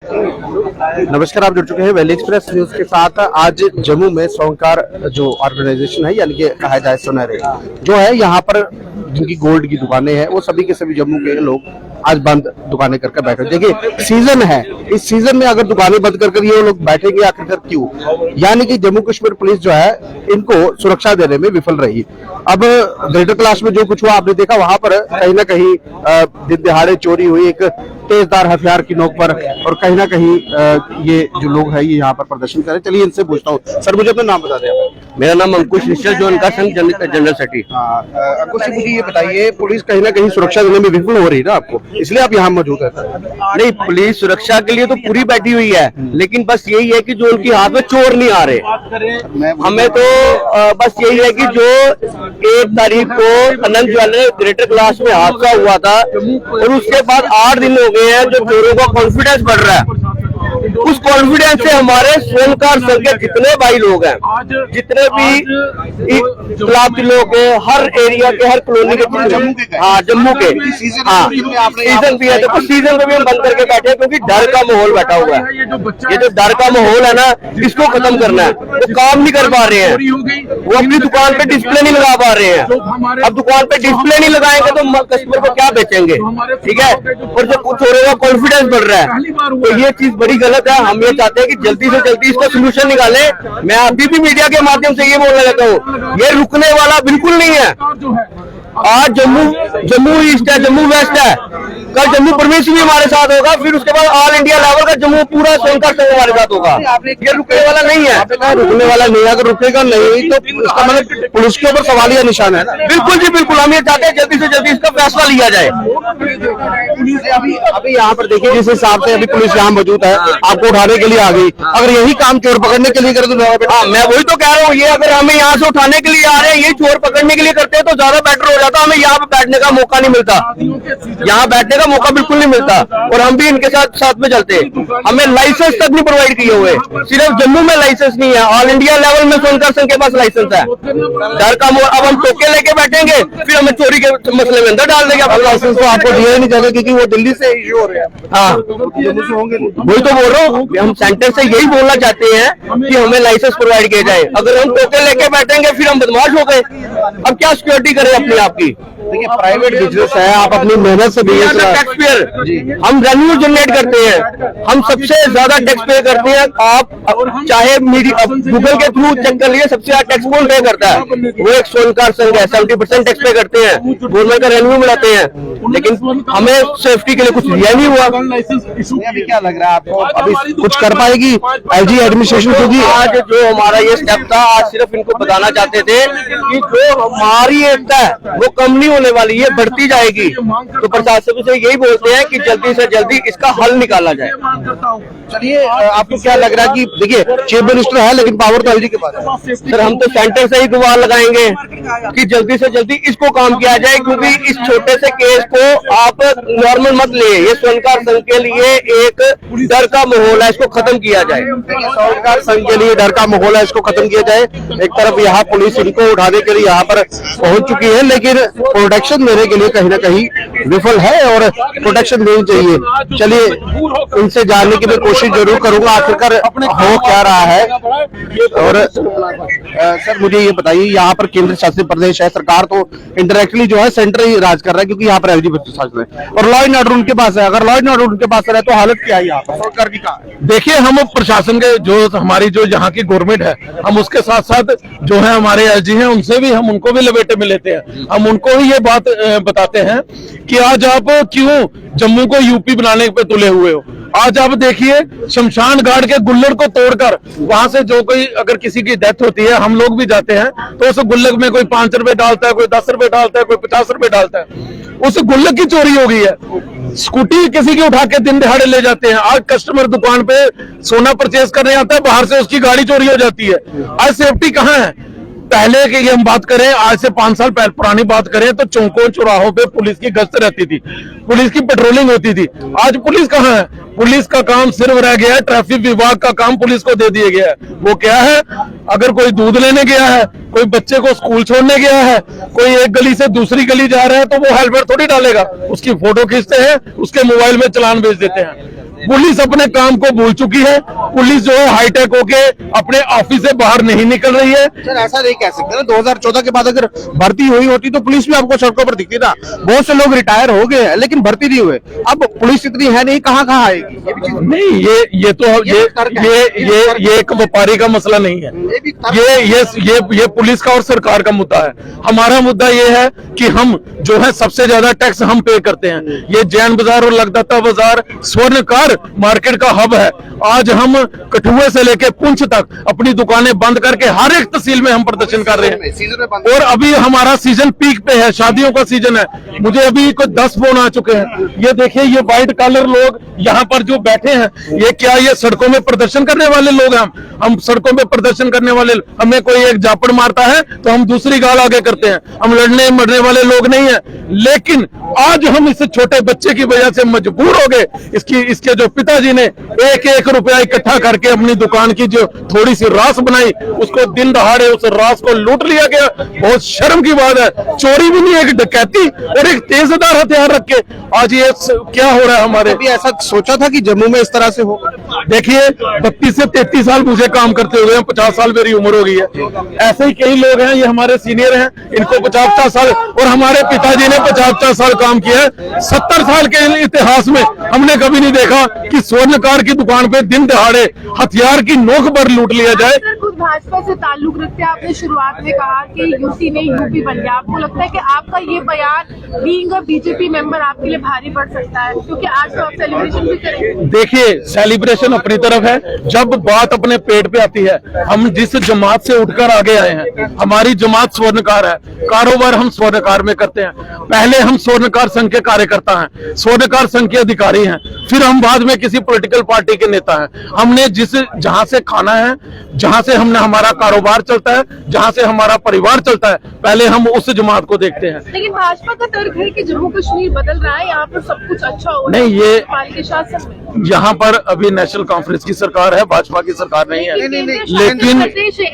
नमस्कार, आप जुड़ चुके हैं वैली एक्सप्रेस न्यूज के साथ। आज जम्मू में सोनकार जो ऑर्गेनाइजेशन है, यानी कि कहा जाए सुनहरे, जो है यहाँ पर जिनकी गोल्ड की दुकानें हैं, वो सभी के सभी जम्मू के लोग आज बंद दुकानें करके बैठे। देखिए, सीजन है, इस सीजन में अगर दुकानें बंद कर ये लोग बैठेंगे आखिरकार क्यों? यानी कि जम्मू कश्मीर पुलिस जो है इनको सुरक्षा देने में विफल रही। अब ग्रेटर कैलाश में जो कुछ हुआ आपने देखा, वहां पर कहीं ना कहीं दिन दिहाड़े चोरी हुई एक तेजधार हथियार की नोक पर, और कहीं ना कहीं ये जो लोग हैं ये यहाँ पर प्रदर्शन कर रहे हैं। चलिए इनसे पूछता हूँ। सर, मुझे अपना नाम बता दें। मेरा नाम अंकुश निश्चल, जो उनका संघ जनरल सेक्रेटरी। अंकुश जी, मुझे ये बताइए, पुलिस कहीं ना कहीं सुरक्षा देने में विफल हो रही है ना आपको, इसलिए आप यहाँ मौजूद है? नहीं, पुलिस सुरक्षा के लिए तो पूरी बैठी हुई है, लेकिन बस यही है कि जो उनकी हाथ में चोर नहीं आ रहे। हमें तो बस यही है कि जो 1 तारीख को अनंत ज्वेलर ग्रेटर कैलाश में हादसा हुआ था, और उसके बाद 8 दिन हो गए हैं, जो चोरों का कॉन्फिडेंस बढ़ रहा है, उस कॉन्फिडेंस से हमारे सोनकार संघ के जितने भाई लोग हैं, जितने भी क्लब के लोग हैं, हर एरिया के, हर कॉलोनी के, जम्मू के सीजन भी है, तो सीजन को भी हम बंद करके बैठे हैं, क्योंकि डर का माहौल बैठा हुआ है। ये जो डर का माहौल है ना, इसको खत्म करना है। वो काम नहीं कर पा रहे हैं, वो अपनी दुकान पे डिस्प्ले नहीं लगा पा रहे हैं। अब दुकान पे डिस्प्ले नहीं लगाएंगे तो कस्टमर को क्या बेचेंगे? ठीक है, और जो चोरों का कॉन्फिडेंस बढ़ रहा है, तो ये चीज बड़ी गलत है। हम ये चाहते हैं कि जल्दी से जल्दी इसका सोल्यूशन निकाले। मैं अभी भी मीडिया के माध्यम से ये बोलना चाहता हूँ, ये रुकने वाला बिल्कुल नहीं है। आज जम्मू ईस्ट है, जम्मू वेस्ट है, कल जम्मू प्रवेश भी हमारे साथ होगा, फिर उसके बाद ऑल इंडिया लेवल का जम्मू पूरा सोनकार संघ हमारे साथ होगा। ये रुकने वाला नहीं है, रुकने वाला नहीं है। अगर रुकेगा नहीं तो इसका मतलब पुलिस के ऊपर सवालिया निशान है। बिल्कुल जी, बिल्कुल। हम ये चाहते हैं जल्दी से जल्दी इसका फैसला लिया जाए। अभी यहाँ पर देखिए, जिस हिसाब से अभी पुलिस यहाँ मौजूद है, आपको उठाने के लिए आ गई। अगर यही काम चोर पकड़ने के लिए करे तो मैं वही तो कह रहा हूँ, ये अगर हमें यहाँ से उठाने के लिए आ रहे हैं, ये चोर पकड़ने के लिए करते हैं, तो ज्यादा बेटर हो जाता। हमें यहाँ पे बैठने का मौका नहीं मिलता, यहाँ बैठने का मौका बिल्कुल नहीं मिलता, और हम भी इनके साथ में चलते। हमें लाइसेंस तक नहीं प्रोवाइड किए हुए, सिर्फ जम्मू में लाइसेंस नहीं है, ऑल इंडिया लेवल में सोनकार संघ के पास लाइसेंस है। डर का अब हम टोके लेके बैठेंगे, फिर हमें चोरी के मसले में अंदर डाल देंगे। लाइसेंस तो आपको दिया ही नहीं जाएगा, क्योंकि वो दिल्ली से इश्यू हो रहे हैं। हाँ, वही तो बोल रहा हूँ, हम सेंटर से यही बोलना चाहते हैं कि हमें लाइसेंस प्रोवाइड किया जाए। अगर हम टोके लेके बैठेंगे, फिर हम बदमाश हो गए। अब क्या सिक्योरिटी करें अपने आप की? देखिए, प्राइवेट बिजनेस है, आप अपनी मेहनत से टैक्स पेयर, हम रेवेन्यू जनरेट करते हैं, हम सबसे ज्यादा टैक्स पे करते हैं। आप चाहे मीडिया गूगल के थ्रू चेक कर लिए, सबसे ज्यादा टैक्स कौन पे करता है? वो एक सोनकार संघ है। 70% टैक्स पे करते हैं, गवर्नमेंट का रेवेन्यू मिलाते हैं, लेकिन हमें सेफ्टी के लिए कुछ दिया नहीं हुआ। अभी क्या लग रहा है आपको, अभी कुछ कर पाएगी एलजी एडमिनिस्ट्रेशन? क्योंकि आज जो हमारा ये स्टेप था, आज सिर्फ इनको बताना चाहते थे कि जो हमारी एकता है वो कम नहीं होने वाली है, बढ़ती जाएगी। तो प्रशासन से यही बोलते हैं कि जल्दी से जल्दी इसका हल निकाला जाए। चलिए, आपको क्या लग रहा है कि देखिए, चीफ मिनिस्टर है लेकिन पावर तो एलजी के पास है। सर, हम तो सेंटर से ही गुहार लगाएंगे कि जल्दी से जल्दी इसको काम किया जाए, क्योंकि इस छोटे से केस को आप नॉर्मल मत ले। ये सोनकार संघ के लिए एक डर का माहौल है, इसको खत्म किया जाए। सोनकार संघ के लिए डर का माहौल है, इसको खत्म किया जाए। एक तरफ यहाँ पुलिस इनको उठाने के लिए यहाँ पर पहुंच चुकी है, लेकिन प्रोटेक्शन देने के लिए कहीं ना कहीं विफल है, और प्रोटेक्शन देनी चाहिए। चलिए, इनसे जानने की मैं कोशिश जरूर करूंगा आखिरकार हो क्या रहा है। और सर, मुझे ये बताइए, यहाँ पर केंद्र शासित प्रदेश है, सरकार तो इंडायरेक्टली जो है सेंटर ही राज कर रहा है, क्योंकि यहाँ पर एलजी शासन है, और लॉ एंड ऑर्डर उनके पास है। अगर लॉ एंड ऑर्डर उनके पास है तो हालत क्या है यहाँ पर सरकार की? कहा देखिए, हम प्रशासन के जो हमारी जो यहाँ की गवर्नमेंट है, हम उसके साथ साथ जो है हमारे एलजी हैं, उनसे भी हम उनको भी लपेटे में लेते हैं। हम उनको ही ये बात बताते हैं कि आज आप क्यों जम्मू को यूपी बनाने पे तुले हुए हो। आज आप देखिए, शमशान घाट के गुल्लर को तोड़कर वहां से जो कोई अगर किसी की डेथ होती है, हम लोग भी जाते हैं, तो उस गुल्लक में कोई 5 रुपए डालता है, कोई 10 रुपए डालता है, कोई 50 रुपए डालता है। उस गुल्लक की चोरी हो गई है। स्कूटी किसी की उठा के दिन दिहाड़े ले जाते हैं। आज कस्टमर दुकान पे सोना परचेज करने आता है, बाहर से उसकी गाड़ी चोरी हो जाती है। आज सेफ्टी कहाँ है? पहले की हम बात करें, आज से 5 साल पुरानी बात करें, तो चौकों चौराहों पे पुलिस की गश्त रहती थी, पुलिस की पेट्रोलिंग होती थी। आज पुलिस कहाँ है? पुलिस का काम सिर्फ रह गया है, ट्रैफिक विभाग का काम पुलिस को दे दिया गया है। वो क्या है, अगर कोई दूध लेने गया है, कोई बच्चे को स्कूल छोड़ने गया है, कोई एक गली से दूसरी गली जा रहा है, तो वो हेलमेट थोड़ी डालेगा, उसकी फोटो खींचते हैं, उसके मोबाइल में चालान भेज देते हैं। पुलिस अपने काम को भूल चुकी है। पुलिस जो है हाईटेक होके अपने ऑफिस से बाहर नहीं निकल रही है। सर ऐसा नहीं कह सकते ना, 2014 के बाद अगर भर्ती हुई होती तो पुलिस भी आपको सड़कों पर दिखती था। बहुत से लोग रिटायर हो गए हैं लेकिन भर्ती नहीं हुए। अब पुलिस इतनी है नहीं, कहाँ आएगी? ये भी चीज नहीं, ये तो ये एक व्यापारी का मसला नहीं है। ये पुलिस का और सरकार का मुद्दा है। हमारा मुद्दा ये है कि हम जो है सबसे ज्यादा टैक्स हम पे करते हैं। ये जैन बाजार और लगदत्ता बाजार स्वर्णकार मार्केट का हब है। आज हम कठुए से लेके पुंछ तक अपनी दुकानें बंद करके हर एक तहसील में हम प्रदर्शन कर रहे हैं। और अभी हमारा सीजन पीक पे है, शादियों का सीजन है। मुझे अभी कोई 10 फोन आ चुके हैं। ये देखिए, ये व्हाइट कॉलर लोग यहाँ पर जो बैठे हैं, ये क्या ये सड़कों में प्रदर्शन करने वाले लोग हैं? हम सड़कों में प्रदर्शन करने वाले, हमें कोई एक जापड़ मारता है तो हम दूसरी गाल आगे करते हैं। हम लड़ने मरने वाले लोग नहीं है। लेकिन आज हम इस छोटे बच्चे की वजह से मजबूर हो गए। इसके जो पिताजी ने एक रुपया इकट्ठा करके अपनी दुकान की जो थोड़ी सी रास बनाई, उसको दिन दहाड़े उस रास को लूट लिया गया। बहुत शर्म की बात है। चोरी भी नहीं, एक डकैती और एक तेजधार हथियार रख के आज ये क्या हो रहा है हमारे। अभी ऐसा सोचा था कि जम्मू में इस तरह से हो? देखिए, 32 से 33 साल मुझे काम करते हुए, 50 साल मेरी उम्र हो गई है। ऐसे ही कई लोग हैं, ये हमारे सीनियर हैं, इनको 50 साल, और हमारे पिताजी ने 50 साल काम किया है। 70 साल के इतिहास में हमने कभी नहीं देखा कि स्वर्णकार की दुकान पे दिन दहाड़े हथियार की नोक पर लूट लिया जाए। कुछ भाजपा से ताल्लुक रखते हैं, आपने शुरुआत में कहा कि यूसी नहीं यूपी बन गया। आपको लगता है कि आपका ये बयान बीइंग अ बीजेपी मेंबर आपके लिए भारी पड़ सकता है, क्योंकि आज तो आप सेलिब्रेशन भी करेंगे? देखिए, सेलिब्रेशन अपनी तरफ है। जब बात अपने पेट पे आती है, हम जिस जमात से उठकर आगे आए हैं, हमारी जमात स्वर्णकार है। कारोबार हम स्वर्णकार में करते हैं। पहले हम स्वर्णकार संघ के कार्यकर्ता हैं, स्वर्णकार संघ के अधिकारी हैं, फिर हम बाद में किसी पॉलिटिकल पार्टी के नेता हैं। हमने जहां से खाना है, जहां से हमने हमारा कारोबार चलता है, जहां से हमारा परिवार चलता है, पहले हम उस जमात को देखते हैं। लेकिन भाजपा का तर्क है कि जम्मू कश्मीर बदल रहा है, यहाँ पर सब कुछ अच्छा हो रहा है। नहीं, ये नेपाल के शासन में यहाँ पर अभी नेशनल कॉन्फ्रेंस की सरकार है, भाजपा की सरकार नहीं है।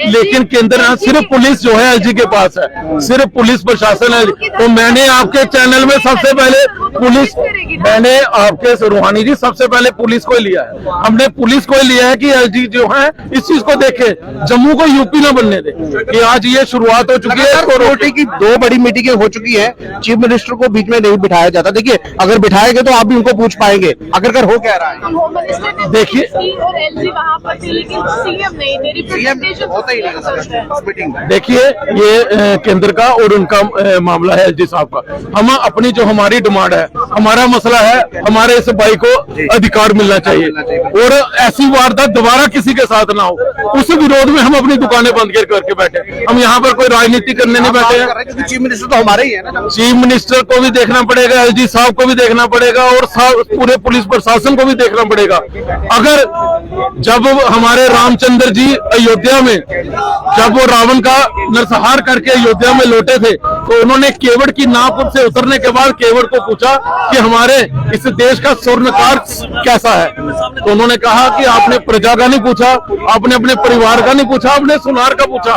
लेकिन केंद्र सिर्फ पुलिस जो है एलजी के पास है, सिर्फ पुलिस प्रशासन है। तो मैंने आपके चैनल में सबसे पहले मैंने आपके रूहानी जी सबसे पहले पुलिस को ही लिया है। हमने पुलिस को ही लिया है कि एलजी जो है इस चीज को देखे, जम्मू को यूपी न बनने दे। कि आज ये शुरुआत हो चुकी है। कोरोटी की 2 बड़ी मीटिंगें हो चुकी है, चीफ मिनिस्टर को बीच में नहीं बिठाया जाता। देखिए, अगर बिठाएंगे तो आप भी उनको पूछ पाएंगे अगर हो क्या रहा है। होम मिनिस्टर ने देखिए, और एलजी वहाँ पर थे, लेकिन सीएम नहीं, मेरी प्रेजेंटेशन होता ही नहीं मीटिंग में। देखिए, ये केंद्र का और उनका मामला है एलजी साहब का। हम अपनी जो हमारी डिमांड है, हमारा मसला है, हमारे इस भाई को अधिकार मिलना चाहिए और ऐसी वारदात दोबारा किसी के साथ ना हो। उस विरोध में हम अपनी दुकानें बंद करके बैठे। हम यहाँ पर कोई राजनीति करने नहीं बैठे हैं। चीफ मिनिस्टर तो हमारे ही है ना। चीफ मिनिस्टर को भी देखना पड़ेगा, एलजी साहब को भी देखना पड़ेगा और पूरे पुलिस प्रशासन को भी देखना पड़ेगा। अगर जब हमारे रामचंद्र जी अयोध्या में, जब वो रावण का नरसंहार करके अयोध्या में लौटे थे, तो उन्होंने केवड़ की नाव से उतरने के बाद केवड़ को पूछा कि हमारे इस देश का स्वर्णकार कैसा है। तो उन्होंने कहा कि आपने प्रजा का नहीं पूछा, आपने अपने परिवार का नहीं पूछा, आपने सुनार का पूछा।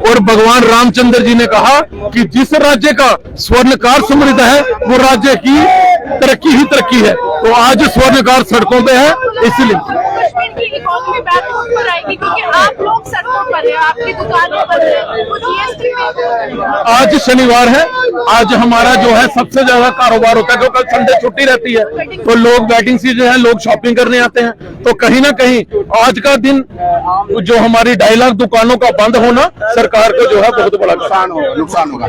और भगवान रामचंद्र जी ने कहा कि जिस राज्य का स्वर्णकार समृद्ध है, वो राज्य की तरक्की ही तरक्की है। तो आज स्वर्णकार सड़कों पे है, इसलिए इकोनॉमी बैकवर्ड पर आएगी, क्योंकि आप लोग सड़कों पर हैं, आपकी दुकानें बंद हैं, वो जीएसटी में। आज शनिवार है, आज हमारा जो है सबसे ज्यादा कारोबार होता है, क्योंकि कल संडे छुट्टी रहती है, तो लोग वेटिंग सीजन है, लोग शॉपिंग करने आते हैं। तो कहीं ना कहीं आज का दिन जो हमारी 2.5 लाख दुकानों का बंद होना सरकार को जो है बहुत बड़ा नुकसान होगा।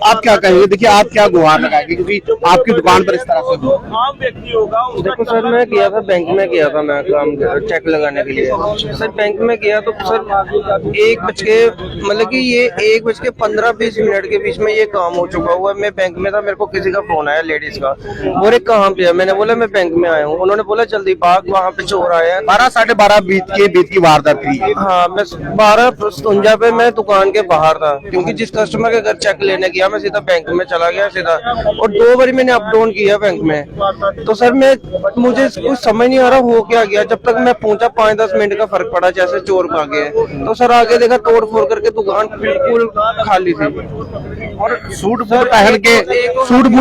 आप क्या कहेंगे? देखिए, आप क्या गुहार लगाएंगे, क्योंकि आपकी दुकान पर इस तरह से देखो सर, मैं किया था बैंक में, किया था मैं काम चेक लगाने के लिए। सर बैंक में किया तो सर 1:15-20 मिनट के बीच में ये काम हो चुका हुआ है। मैं बैंक में था, मेरे को किसी का फोन आया लेडीज का, बोले कहाँ पे है? मैंने बोला मैं बैंक में आया हूँ। उन्होंने बोला जल्दी भाग, वहाँ पे चोर आए हैं। 12-12:30 बीत की वारदात थी। हाँ, मैं 12:53 पे मैं दुकान के बाहर था, क्योंकि जिस कस्टमर के घर चेक लेने गया, मैं सीधा बैंक में चला गया सीधा। और 2 बार मैंने अप डाउन किया बैंक में। तो सर मुझे कुछ समझ नहीं आ रहा हो क्या गया। जब तक मैं पहुंचा 5-10 मिनट का फर्क पड़ा, जैसे चोर भागे। तो सर आगे देखा तोड़ फोड़ करके दुकान बिल्कुल खाली थी। और सूट बूट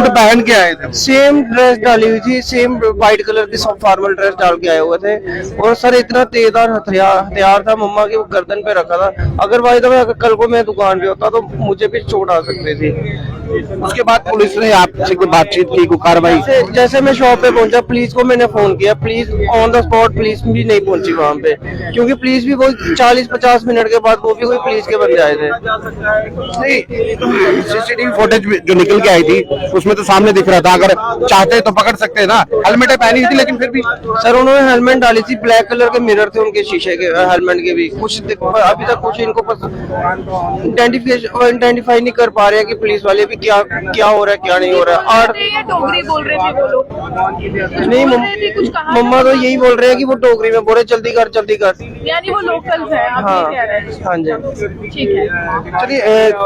पहन के आए थे। सेम ड्रेस डाली हुई थी, सेम व्हाइट कलर की सब फॉर्मल ड्रेस डाल के आए हुए थे। और सर इतना तेजदार हथियार था मम्मा के, वो गर्दन पे रखा था। अगर भाई तो अगर कल को मैं दुकान पे होता तो मुझे भी चोट आ सकती थी। उसके बाद पुलिस ने आपसे कोई बातचीत की, कोई कार्रवाई? जैसे मैं शॉप पे पहुंचा, पुलिस को मैंने फोन किया, police on the spot police भी नहीं पहुंची वहां पे, क्योंकि पुलिस भी कोई 40-50 मिनट के बाद वो भी कोई पुलिस के बंदे आए थे। सीसीटीवी फुटेज जो निकल के आई थी उसमें तो सामने दिख रहा था, अगर चाहते तो पकड़ सकते हैं ना। हेलमेट पहनी थी लेकिन फिर भी सर उन्होंने हेलमेट डाली थी, ब्लैक कलर के मिरर थे उनके शीशे के हेलमेट के भी। कुछ अभी तक कुछ इनको आइडेंटिफाई नहीं कर पा रहे हैं कि पुलिस वाले भी क्या हो रहा है क्या नहीं हो रहा है। और डोगरी बोल रहे थे वो लोग? नहीं मम्मा तो यही बोल रहे हैं कि वो डोगरी में बोल रहे जल्दी कर जल्दी कर। यानी वो लोकल्स है, आप ये कह रहे हैं? हाँ जी ठीक है। चलिए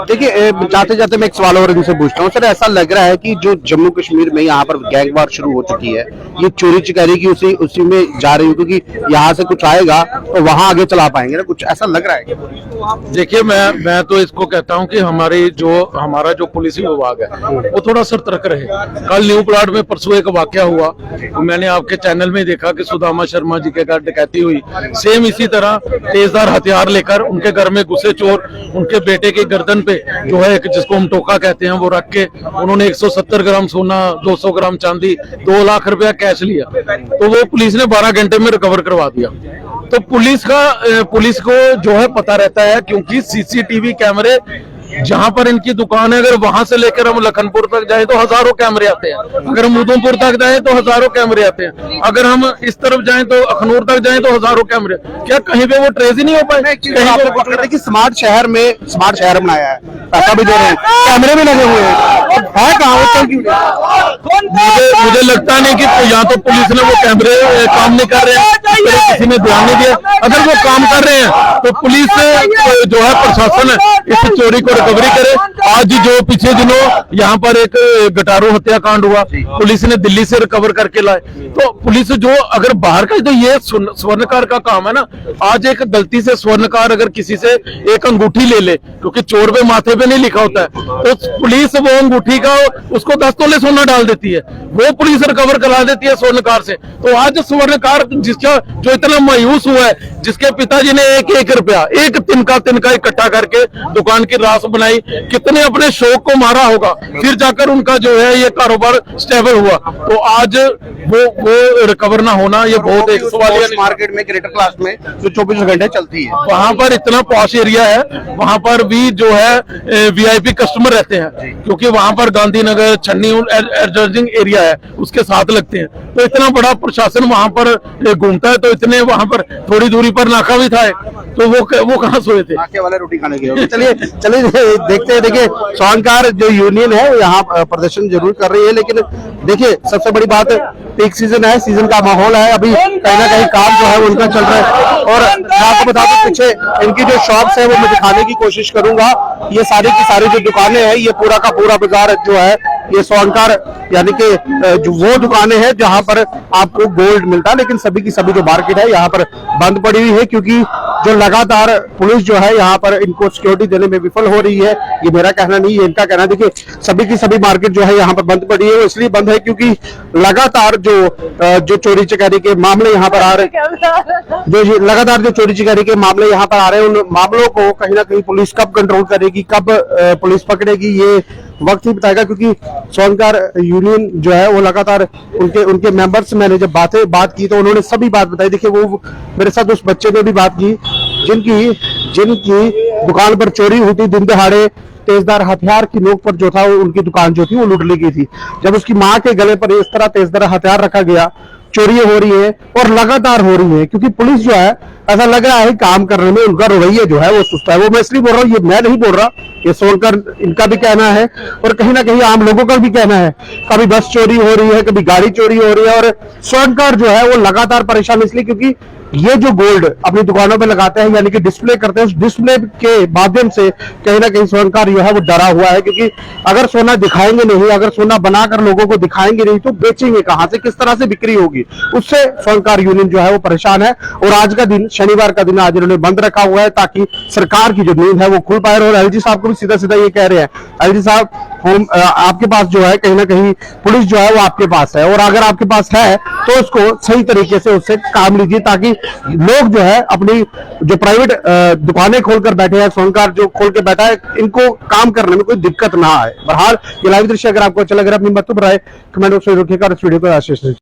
देखिए, जाते जाते मैं एक सवाल और इनसे पूछता हूँ। सर ऐसा लग रहा है कि जो जम्मू कश्मीर में यहाँ पर गैंगवार शुरू हो चुकी है, ये चोरी चकारी की उसी में जा रही है, क्योंकि यहाँ से कुछ आएगा तो वहाँ आगे चला पाएंगे ना, कुछ ऐसा लग रहा है? देखिए मैं तो इसको कहता हूं कि हमारा जो पुलिस विभाग है वो थोड़ा सतर्क रहे। कल न्यू प्लाट में परसों एक वाकया हुआ, तो मैंने आपके चैनल में देखा कि सुदामा शर्मा जी के घर डकैती हुई। सेम इसी तरह तेजदार हथियार लेकर उनके घर में घुसे चोर, उनके बेटे की गर्दन पे जो है जिसको हम टोका कहते हैं वो रख के उन्होंने 170 ग्राम सोना, 200 ग्राम चांदी, 2 लाख रुपया कैश लिया। तो वो पुलिस ने 12 घंटे में रिकवर करवा दिया। तो पुलिस को जो है पता रहता है, क्योंकि सीसीटीवी कैमरे जहां पर इनकी दुकान है, अगर वहां से लेकर हम लखनपुर तक जाए तो हजारों कैमरे आते हैं, अगर हम उधमपुर तक जाए तो हजारों कैमरे आते हैं, अगर हम इस तरफ जाएं तो अखनूर तक जाएं तो हजारों कैमरे। क्या कहीं पे वो ट्रेस ही नहीं हो पाए? कहीं कि स्मार्ट शहर बनाया है, पैसा भी दे रहे हैं, कैमरे भी लगे हुए हैं, है कहाँ? मुझे लगता नहीं कि यहाँ तो पुलिस ने वो कैमरे काम नहीं कर रहे हैं, किसी ने ध्यान नहीं दिया। अगर वो काम कर रहे हैं तो पुलिस जो है प्रशासन है इस चोरी को रिकवरी करे। आज जो पिछले दिनों यहाँ पर एक गटारू हत्याकांड हुआ, पुलिस ने दिल्ली से रिकवर करके लाए। तो पुलिस जो अगर बाहर का, तो ये स्वर्णकार का काम है ना। आज एक गलती से स्वर्णकार अगर किसी से एक अंगूठी ले ले, क्योंकि चोर पे माथे पे नहीं लिखा होता है, तो पुलिस वो अंगूठी का उसको 10 तोले सोना डाल देती है, वो पुलिस रिकवर करा देती है स्वर्णकार से। तो आज स्वर्णकार जिसका जो इतना मायूस हुआ है, जिसके पिताजी ने एक रुपया, एक तिनका इकट्ठा करके दुकान की रास बनाई, कितने अपने शौक को मारा होगा, फिर जाकर उनका जो है ये कारोबार स्टेबल हुआ। तो आज वो रिकवर ना होना ये बहुत एक सवालिया। मार्केट में ग्रेटर क्लास में जो 24 घंटे चलती है, वहाँ पर इतना पॉश एरिया है, वहाँ पर भी जो है वीआईपी कस्टमर रहते हैं, क्योंकि वहाँ पर गांधीनगर छन्नी एडजस्टिंग एरिया है उसके साथ लगते हैं। तो इतना बड़ा प्रशासन वहाँ पर घूमता है, तो इतने वहाँ पर थोड़ी दूरी पर नाका भी था, तो वो कहाँ सोए थे? नाके वाले रोटी खाने के। चलिए देखते हैं। देखिए स्वर्णकार जो यूनियन है वो यहाँ प्रदर्शन जरूर कर रही है, लेकिन देखिए सबसे बड़ी बात पीक सीजन है, सीजन का माहौल है, अभी कहीं ना कहीं काम जो है वो उनका चल रहा है। और मैं आपको बता दूं पीछे इनकी जो शॉप्स है वो मैं दिखाने की कोशिश करूंगा। ये सारी की सारी जो दुकानें हैं, ये पूरा का पूरा बाजार जो है ये स्वर्णकार यानी कि जो वो दुकानें हैं जहां पर आपको गोल्ड मिलता है, लेकिन सभी की सभी जो मार्केट है यहाँ पर बंद पड़ी हुई है, क्योंकि जो लगातार पुलिस जो है यहाँ पर इनको सिक्योरिटी देने में विफल हो रही है। ये मेरा कहना नहीं है, इनका कहना। देखिए सभी की सभी मार्केट जो है यहाँ पर बंद पड़ी है, वो इसलिए बंद है क्योंकि लगातार जो चोरी चकारी के मामले यहाँ पर आ रहे हैं, लगातार जो चोरी चकारी के मामले यहाँ पर आ रहे हैं, उन मामलों को कहीं ना कहीं पुलिस कब कंट्रोल करेगी, कब पुलिस पकड़ेगी, ये वक्त ही बताएगा। क्योंकि स्वर्णकार यूनियन जो है वो लगातार उनके मेंबर्स से मैंने जब बात की तो उन्होंने सभी बात बताई। देखिए वो मेरे साथ उस बच्चे ने भी बात की जिनकी दुकान पर चोरी हुई थी, दिन दहाड़े तेजदार हथियार की नोक पर जो था उनकी दुकान जो थी वो लूट ली गई थी। जब उसकी माँ के गले पर इस तरह तेजदार हथियार रखा गया, चोरी हो रही है और लगातार हो रही है, क्योंकि पुलिस जो है ऐसा लग रहा है काम करने में उनका रवैया जो है वो सुस्त है। वो मैं इसलिए बोल रहा हूँ, ये मैं नहीं बोल रहा, ये स्वर्णकार इनका भी कहना है और कहीं ना कहीं आम लोगों का भी कहना है। कभी बस चोरी हो रही है, कभी गाड़ी चोरी हो रही है, और स्वर्णकार जो है वो लगातार परेशान इसलिए क्योंकि ये जो गोल्ड अपनी दुकानों पे लगाते हैं यानी कि डिस्प्ले करते हैं, उस डिस्प्ले के माध्यम से कहीं ना कहीं स्वर्णकार जो है वो डरा हुआ है, क्योंकि अगर सोना दिखाएंगे नहीं, अगर सोना बनाकर लोगों को दिखाएंगे नहीं तो बेचेंगे कहां से, किस तरह से बिक्री होगी, उससे स्वर्णकार यूनियन जो है वो परेशान है। और आज का दिन, शनिवार का दिन आज इन्होंने बंद रखा हुआ है ताकि सरकार की जो नींद है वो खुल पाए। और एलजी साहब को भी सीधा सीधा ये कह रहे हैं, एलजी साहब आपके पास जो है कहीं ना कहीं पुलिस जो है वो आपके पास है, और अगर आपके पास है तो उसको सही तरीके से उससे काम लीजिए ताकि लोग जो है अपनी जो प्राइवेट दुकानें खोलकर बैठे हैं, स्वर्णकार जो खोल के बैठा है, इनको काम करने में कोई दिक्कत ना आए। बहरहाल ये लाइव दृश्य अगर आपको अच्छा लग रहा है अपनी मत पर आए कमेंट बॉक्स में रखिएगा और इस वीडियो को आशीष दीजिए।